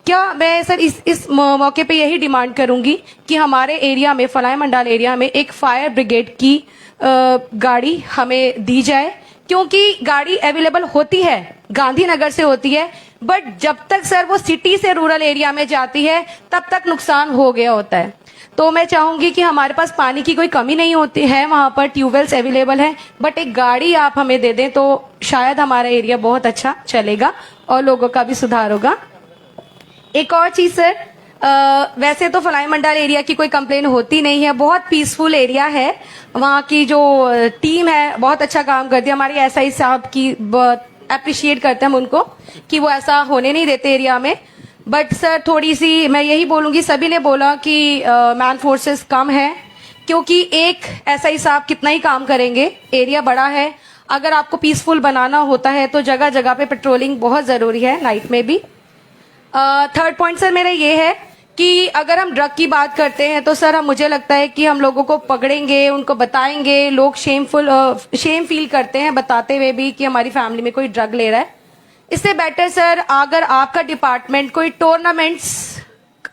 Speaker 12: क्या मैं सर इस मौके पे यही डिमांड करूंगी कि हमारे एरिया में, फलाई मंडाल एरिया में, एक फायर ब्रिगेड की गाड़ी हमें दी जाए, क्योंकि गाड़ी अवेलेबल होती है, गांधीनगर से होती है, बट जब तक सर वो सिटी से रूरल एरिया में जाती है तब तक नुकसान हो गया होता है। तो मैं चाहूंगी कि हमारे पास पानी की कोई कमी नहीं होती है, वहां पर ट्यूबवेल्स अवेलेबल हैं, बट एक गाड़ी आप हमें दे दें तो शायद हमारा एरिया बहुत अच्छा चलेगा और लोगों का भी सुधार होगा। एक और चीज सर, वैसे तो फलाई मंडाल एरिया की कोई कंप्लेन होती नहीं है, बहुत पीसफुल एरिया है। वहाँ की जो टीम है बहुत अच्छा काम करती है। हमारी एसआई साहब की अप्रिशिएट करते हैं हम उनको कि वो ऐसा होने नहीं देते एरिया में। बट सर, थोड़ी सी मैं यही बोलूंगी, सभी ने बोला कि मैन फोर्सेस कम है, क्योंकि एक एसआई साहब कितना ही काम करेंगे, एरिया बड़ा है। अगर आपको पीसफुल बनाना होता है तो जगह जगह पे पेट्रोलिंग बहुत जरूरी है, नाइट में भी। थर्ड पॉइंट सर मेरा ये है कि अगर हम ड्रग की बात करते हैं तो सर मुझे लगता है कि हम लोगों को पकड़ेंगे, उनको बताएंगे, लोग शेम फील करते हैं बताते हुए भी कि हमारी फैमिली में कोई ड्रग ले रहा है। इससे बेटर सर अगर आपका डिपार्टमेंट कोई टूर्नामेंट्स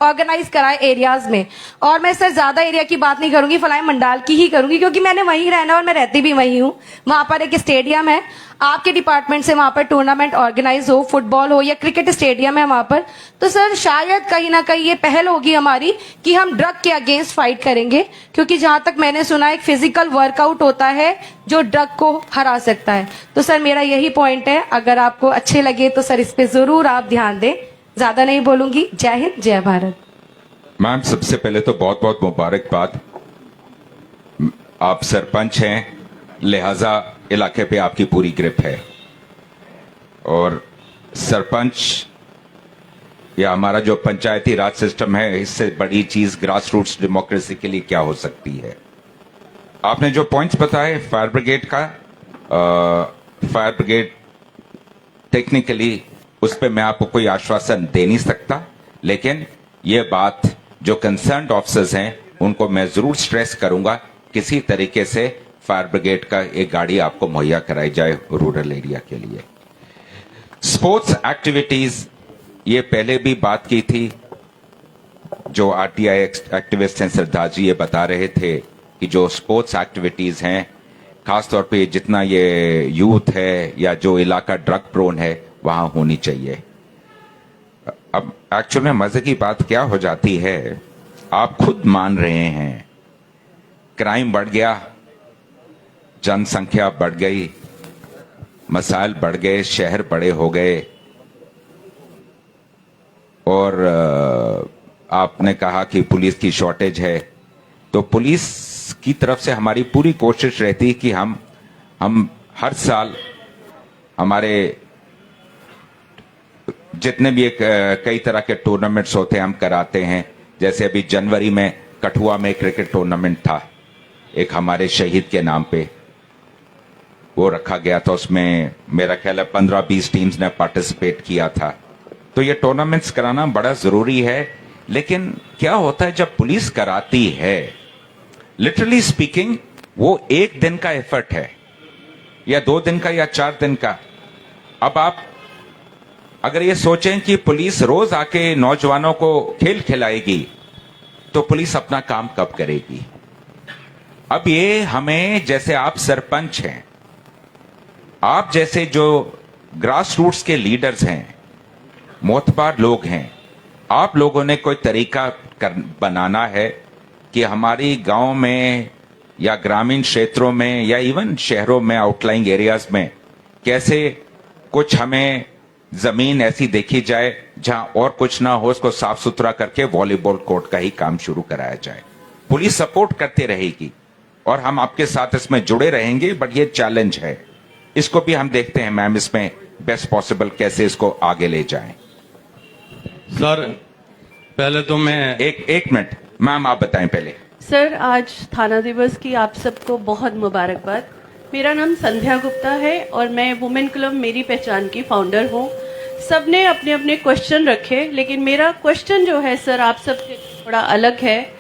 Speaker 12: ऑर्गेनाइज कराए एरियाज में, और मैं सर ज्यादा एरिया की बात नहीं करूंगी, फलाई मंडाल की ही करूंगी, क्योंकि मैंने वहीं रहना और मैं रहती भी वहीं हूँ। वहां पर एक स्टेडियम है, आपके डिपार्टमेंट से वहां पर टूर्नामेंट ऑर्गेनाइज हो, फुटबॉल हो या क्रिकेट स्टेडियम है वहां पर, तो सर शायद कहीं ना कहीं ये पहल होगी हमारी कि हम ड्रग के अगेंस्ट फाइट करेंगे। क्योंकि जहां तक मैंने सुना एक फिजिकल वर्कआउट होता है जो ड्रग को हरा सकता है। तो सर मेरा यही पॉइंट है, अगर आपको अच्छे लगे तो सर इस पे जरूर आप ध्यान दें। ज्यादा नहीं बोलूंगी। जय हिंद, जय भारत।
Speaker 5: मैम, सबसे पहले तो बहुत बहुत मुबारकबाद। आप सरपंच हैं, लिहाजा इलाके पे आपकी पूरी ग्रिप है, और सरपंच या हमारा जो पंचायती राज सिस्टम है, इससे बड़ी चीज ग्रास रूट्स डेमोक्रेसी के लिए क्या हो सकती है। आपने जो पॉइंट्स बताए फायर ब्रिगेड का, फायर ब्रिगेड टेक्निकली उस पर मैं आपको कोई आश्वासन दे नहीं सकता, लेकिन ये बात जो कंसर्न्ड ऑफिसर्स हैं उनको मैं जरूर स्ट्रेस करूंगा, किसी तरीके से फायर ब्रिगेड का एक गाड़ी आपको मुहैया कराई जाए रूरल एरिया के लिए। स्पोर्ट्स एक्टिविटीज, ये पहले भी बात की थी, जो आरटीआई एक्टिविस्ट हैं श्रद्धा जी ये बता रहे थे कि जो स्पोर्ट्स एक्टिविटीज हैं, खासतौर पे जितना ये यूथ है या जो इलाका ड्रग प्रोन है वहां होनी चाहिए। अब एक्चुअल में मजे की बात क्या हो जाती है, आप खुद मान रहे हैं क्राइम बढ़ गया, जनसंख्या बढ़ गई, मसाइल बढ़ गए, शहर बड़े हो गए, और आपने कहा कि पुलिस की शॉर्टेज है। तो पुलिस की तरफ से हमारी पूरी कोशिश रहती है कि हम हर साल हमारे जितने भी कई तरह के टूर्नामेंट्स होते हैं हम कराते हैं। जैसे अभी जनवरी में कठुआ में क्रिकेट टूर्नामेंट था, एक हमारे शहीद के नाम पे वो रखा गया था, उसमें मेरा ख्याल है 15-20 टीम्स ने पार्टिसिपेट किया था। तो ये टूर्नामेंट्स कराना बड़ा जरूरी है। लेकिन क्या होता है जब पुलिस कराती है, लिटरली स्पीकिंग वो एक दिन का एफर्ट है या 2 दिन का या 4 दिन का। अब आप अगर ये सोचें कि पुलिस रोज आके नौजवानों को खेल खिलाएगी तो पुलिस अपना काम कब करेगी। अब ये हमें, जैसे आप सरपंच हैं, आप जैसे जो ग्रास रूट्स के लीडर्स हैं, मोतबार लोग हैं, आप लोगों ने कोई तरीका बनाना है कि हमारी गांव में या ग्रामीण क्षेत्रों में या इवन शहरों में आउटलाइंग एरियाज में कैसे कुछ हमें जमीन ऐसी देखी जाए जहां और कुछ ना हो, उसको साफ सुथरा करके वॉलीबॉल कोर्ट का ही काम शुरू कराया जाए। पुलिस सपोर्ट करती रहेगी और हम आपके साथ इसमें जुड़े रहेंगे, बट ये चैलेंज है, इसको भी हम देखते हैं मैम, इसमें बेस्ट पॉसिबल कैसे इसको आगे ले जाएं।
Speaker 10: सर पहले तो मैं
Speaker 5: एक मिनट मैम, आप बताएं पहले।
Speaker 13: सर आज थाना दिवस की आप सबको बहुत मुबारकबाद। मेरा नाम संध्या गुप्ता है और मैं वुमेन क्लब मेरी पहचान की फाउंडर हूँ। सबने अपने अपने क्वेश्चन रखे, लेकिन मेरा क्वेश्चन जो है सर आप सबसे थोड़ा अलग है।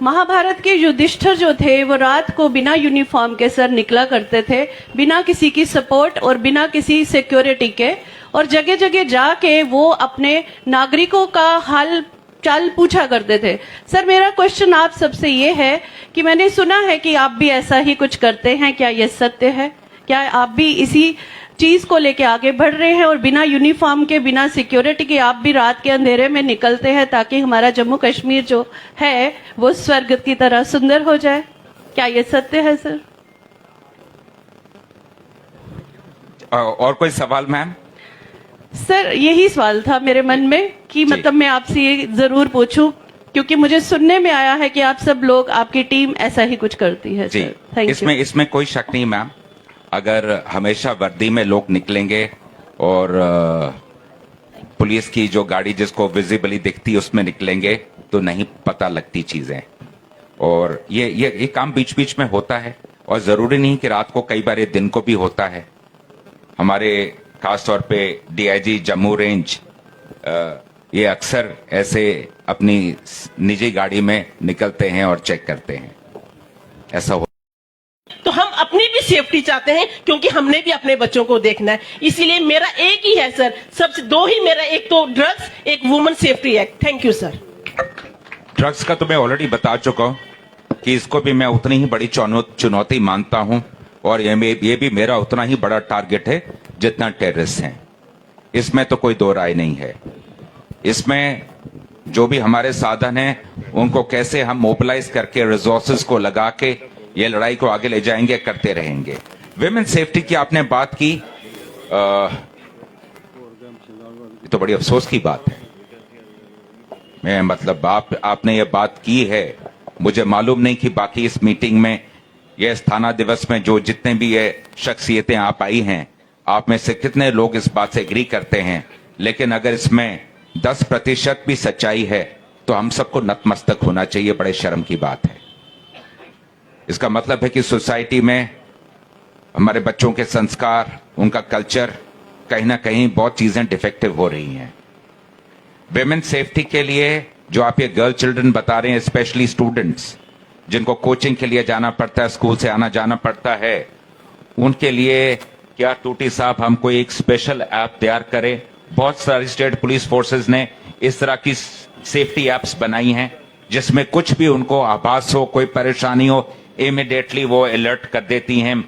Speaker 13: महाभारत के युधिष्ठिर जो थे वो रात को बिना यूनिफॉर्म के सर निकला करते थे, बिना किसी की सपोर्ट और बिना किसी सिक्योरिटी के, और जगह जगह जाके वो अपने नागरिकों का हाल चाल पूछा करते थे। सर मेरा क्वेश्चन आप सबसे ये है कि मैंने सुना है कि आप भी ऐसा ही कुछ करते हैं, क्या ये सत्य है? क्या आप भी इसी चीज को लेके आगे बढ़ रहे हैं और बिना यूनिफॉर्म के, बिना सिक्योरिटी के आप भी रात के अंधेरे में निकलते हैं ताकि हमारा जम्मू कश्मीर जो है वो स्वर्ग की तरह सुंदर हो जाए? क्या ये सत्य है सर?
Speaker 5: और कोई सवाल मैम?
Speaker 13: सर यही सवाल था मेरे मन में कि मतलब मैं आपसे ये जरूर पूछूं, क्योंकि मुझे सुनने में आया है कि आप सब लोग, आपकी टीम ऐसा ही कुछ करती है।
Speaker 5: जी,
Speaker 13: थैंक यू।
Speaker 5: इसमें कोई शक नहीं मैम। अगर हमेशा वर्दी में लोग निकलेंगे और पुलिस की जो गाड़ी जिसको विजिबली दिखती है उसमें निकलेंगे तो नहीं पता लगती चीजें। और ये काम बीच बीच में होता है, और जरूरी नहीं कि रात को, कई बार ये दिन को भी होता है। हमारे खासतौर पे डीआईजी जम्मू रेंज ये अक्सर ऐसे अपनी निजी गाड़ी में निकलते हैं और चेक करते हैं, ऐसा हो।
Speaker 14: तो हम अपनी भी सेफ्टी चाहते हैं, क्योंकि हमने भी अपने बच्चों को देखना है। इसीलिए मेरा एक ही है सर, सबसे 2 ही मेरा, एक तो ड्रग्स, एक women safety act. Thank you sir.
Speaker 5: Drugs का तो मैं ऑलरेडी बता चुका हूं कि इसको भी मैं उतनी ही बड़ी चुनौती मानता हूं, और ये भी मेरा उतना ही बड़ा टारगेट है जितना टेररिस्ट हैं। इसमें तो कोई दो राय नहीं है। इसमें जो भी हमारे साधन हैं उनको कैसे हम मोबिलाइज करके रिसोर्सेज को लगा के ये लड़ाई को आगे ले जाएंगे, करते रहेंगे। विमेन सेफ्टी की आपने बात की, ये तो बड़ी अफसोस की बात है। मैं मतलब आपने ये बात की है, मुझे मालूम नहीं कि बाकी इस मीटिंग में, ये स्थाना दिवस में जो जितने भी ये शख्सियतें आप आई हैं, आप में से कितने लोग इस बात से एग्री करते हैं। लेकिन अगर इसमें 10% भी सच्चाई है तो हम सबको नतमस्तक होना चाहिए। बड़े शर्म की बात है। इसका मतलब है कि सोसाइटी में हमारे बच्चों के संस्कार, उनका कल्चर, कहीं ना कहीं बहुत चीजें डिफेक्टिव हो रही हैं। विमेन सेफ्टी के लिए जो आप ये गर्ल चिल्ड्रन बता रहे हैं, स्पेशली स्टूडेंट्स जिनको कोचिंग के लिए जाना पड़ता है, स्कूल से आना जाना पड़ता है, उनके लिए क्या टूटी साहब हमको एक स्पेशल ऐप तैयार करें? बहुत सारी स्टेट पुलिस फोर्सेस ने इस तरह की सेफ्टी एप्स बनाई हैं जिसमें कुछ भी उनको आभास हो, कोई परेशानी हो, इमीडिएटली वो अलर्ट कर देती हैं,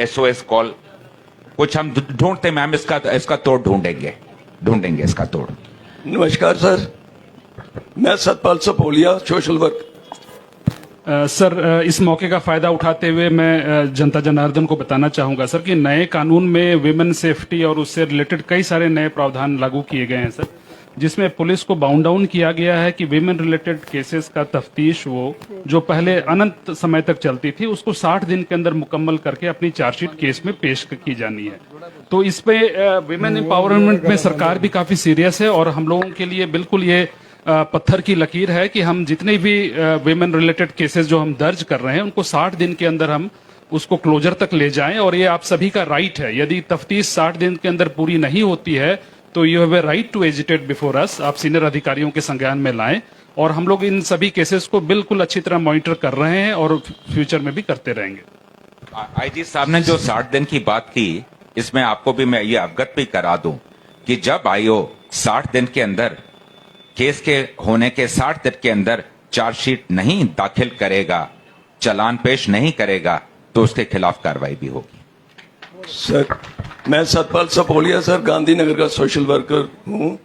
Speaker 5: SOS कॉल। कुछ हम ढूंढते मैम, इसका तोड़ ढूंढेंगे इसका तोड़।
Speaker 15: नमस्कार सर, मैं Satpal Sapolia, social work.
Speaker 3: Sir, इस मौके का फायदा उठाते हुए मैं जनता जनार्दन को बताना चाहूंगा सर कि नए कानून में विमेन सेफ्टी और उससे रिलेटेड कई सारे नए प्रावधान लागू किए गए हैं सर, जिसमें पुलिस को बाउंड डाउन किया गया है कि विमेन रिलेटेड केसेस का तफ्तीश वो जो पहले अनंत समय तक चलती थी उसको 60 दिन के अंदर मुकम्मल करके अपनी चार्जशीट केस में पेश की जानी है। तो इस पे विमेन एम्पावरमेंट में सरकार भी काफी सीरियस है और हम लोगों के लिए बिल्कुल ये पत्थर की लकीर है कि हम जितने भी विमेन रिलेटेड केसेस जो हम दर्ज कर रहे हैं उनको 60 दिन के अंदर हम उसको क्लोजर तक ले जाएं। और ये आप सभी का राइट है, यदि तफ्तीश 60 दिन के अंदर पूरी नहीं होती है तो you have a right to agitate before us, आप सीनियर अधिकारियों के संज्ञान में लाएं। और हम लोग इन सभी केसेस को बिल्कुल अच्छी तरह मॉनिटर कर रहे हैं और फ्यूचर में भी करते रहेंगे।
Speaker 5: आईजी साहब ने जो 60 दिन की बात की, इसमें आपको भी मैं ये अवगत भी करा दूं कि जब आईओ 60 दिन के अंदर केस के होने के 60 दिन के अंदर चार्जशीट नहीं दाखिल करेगा, चालान पेश नहीं करेगा, तो उसके खिलाफ कार्रवाई भी होगी।
Speaker 15: सर, मैं सतपाल सपोलिया सर, गांधीनगर का सोशल वर्कर हूं।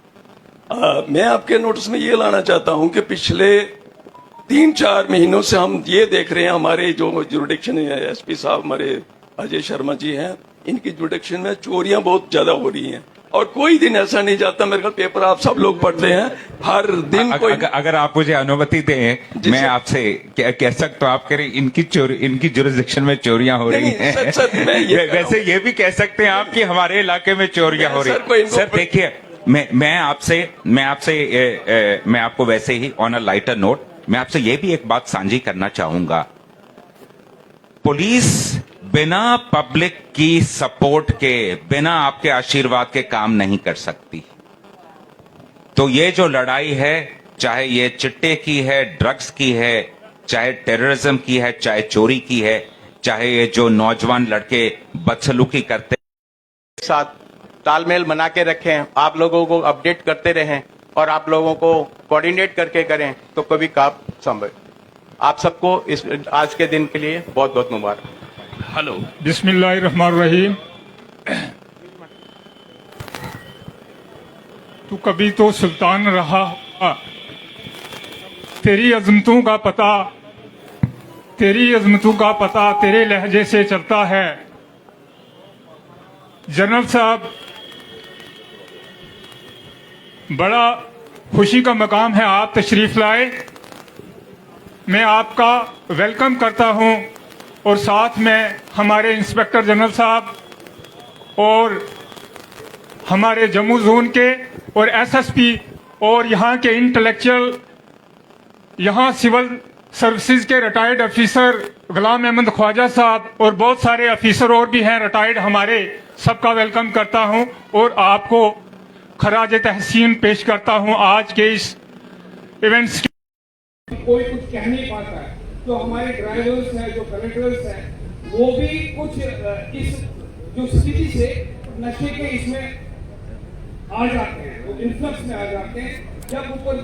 Speaker 15: मैं आपके नोटिस में ये लाना चाहता हूं कि पिछले 3-4 महीनों से हम ये देख रहे हैं, हमारे जो जुरिडिक्शन एसपी साहब हमारे अजय शर्मा जी हैं, इनकी जुरिडिक्शन में चोरियां बहुत ज्यादा हो रही हैं और कोई दिन ऐसा नहीं जाता, मेरे ख्याल पेपर आप सब लोग पढ़ते हैं, हर दिन कोई।
Speaker 5: अगर आप मुझे अनुमति दें, मैं आपसे कह सकता हूँ, आप कह रहे इनकी जुरिडिक्शन में चोरियां हो रही हैं। वैसे ये भी कह सकते हैं आप कि हमारे इलाके में चोरियां हो रही हैं। सर देखिए, मैं आपको वैसे ही ऑन अ लाइटर नोट मैं आपसे ये भी एक बात साझी करना चाहूंगा। पुलिस बिना पब्लिक की सपोर्ट के, बिना आपके आशीर्वाद के काम नहीं कर सकती। तो ये जो लड़ाई है, चाहे ये चिट्टे की है, ड्रग्स की है, चाहे टेररिज्म की है, चाहे चोरी की है, चाहे ये जो नौजवान लड़के बदसलूकी करते
Speaker 16: साथ तालमेल बना के रखें, आप लोगों को अपडेट करते रहें और आप लोगों को कोऑर्डिनेट करके करें तो कभी काम संभव। आप सबको इस आज के दिन के लिए बहुत बहुत मुबारक।
Speaker 17: हेलो, बिस्मिल्लाहिर्रहमानिर्रहीम। तू कभी तो सुल्तान रहा, तेरी अजमतों का पता तेरे लहजे से चलता है। जनरल साहब, बड़ा खुशी का मकाम है आप तशरीफ लाए, मैं आपका वेलकम करता हूं और साथ में हमारे इंस्पेक्टर जनरल साहब और हमारे जम्मू जोन के और एसएसपी और यहाँ के इंटेलेक्चुअल, यहाँ सिविल सर्विसेज के रिटायर्ड ऑफिसर गुलाम अहमद ख्वाजा साहब और बहुत सारे ऑफिसर और भी हैं रिटायर्ड हमारे, सबका वेलकम करता हूं और आपको खराज तहसीन पेश करता हूं आज के इस इवेंट्स।
Speaker 18: कोई कुछ कह नहीं पाता है, तो हमारे ड्राइवर्स हैं, जो कंडक्टर्स हैं, वो भी कुछ इस जो स्थिति से नशे के इसमें आ जाते हैं, वो इन्फ्लक्स में आ जाते हैं, जब ऊपर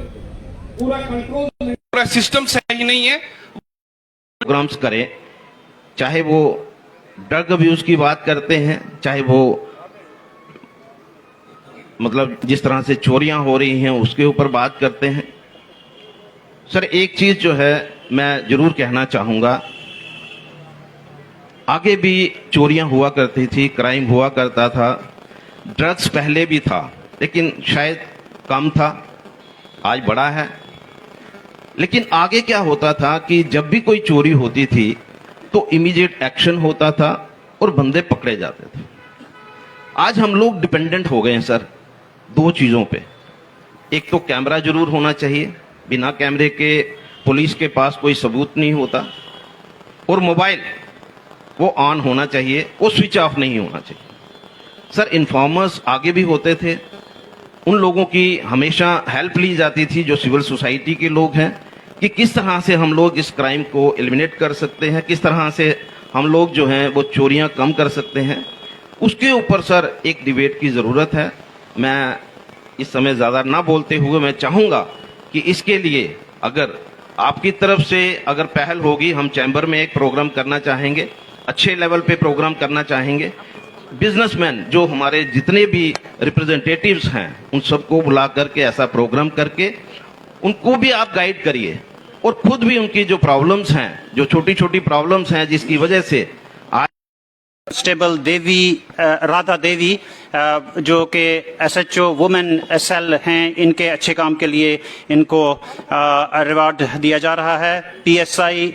Speaker 18: पूरा कंट्रोल, पूरा सिस्टम सही नहीं है।
Speaker 19: प्रोग्राम्स करें, चाहे वो ड्रग अब्यूज की बात करते हैं, चाहे वो मतलब जिस तरह से चोरियां हो रही हैं उसके ऊपर बात करते हैं। सर, एक चीज जो है मैं जरूर कहना चाहूंगा, आगे भी चोरियां हुआ करती थी, क्राइम हुआ करता था, ड्रग्स पहले भी था लेकिन शायद कम था, आज बड़ा है। लेकिन आगे क्या होता था कि जब भी कोई चोरी होती थी तो इमीडिएट एक्शन होता था और बंदे पकड़े जाते थे। आज हम लोग डिपेंडेंट हो गए हैं सर दो चीजों पे। एक तो कैमरा जरूर होना चाहिए, बिना कैमरे के पुलिस के पास कोई सबूत नहीं होता, और मोबाइल वो ऑन होना चाहिए, वो स्विच ऑफ नहीं होना चाहिए। सर, इन्फॉर्मर्स आगे भी होते थे, उन लोगों की हमेशा हेल्प ली जाती थी जो सिविल सोसाइटी के लोग हैं, कि किस तरह से हम लोग इस क्राइम को एलिमिनेट कर सकते हैं, किस तरह से हम लोग जो हैं वो चोरियां कम कर सकते हैं। उसके ऊपर सर एक डिबेट की ज़रूरत है। मैं इस समय ज़्यादा ना बोलते हुए मैं चाहूँगा कि इसके लिए अगर आपकी तरफ से अगर पहल होगी, हम चैम्बर में एक प्रोग्राम करना चाहेंगे, अच्छे लेवल पे प्रोग्राम करना चाहेंगे। बिजनेसमैन जो हमारे जितने भी रिप्रेजेंटेटिव्स हैं उन सबको बुला करके ऐसा प्रोग्राम करके उनको भी आप गाइड करिए और खुद भी उनकी जो प्रॉब्लम्स हैं, जो छोटी छोटी प्रॉब्लम्स हैं जिसकी वजह से
Speaker 2: कांस्टेबल देवी राधा देवी जो कि SHO वुमेन SL हैं, इनके अच्छे काम के लिए इनको रिवार्ड दिया जा रहा है। PSI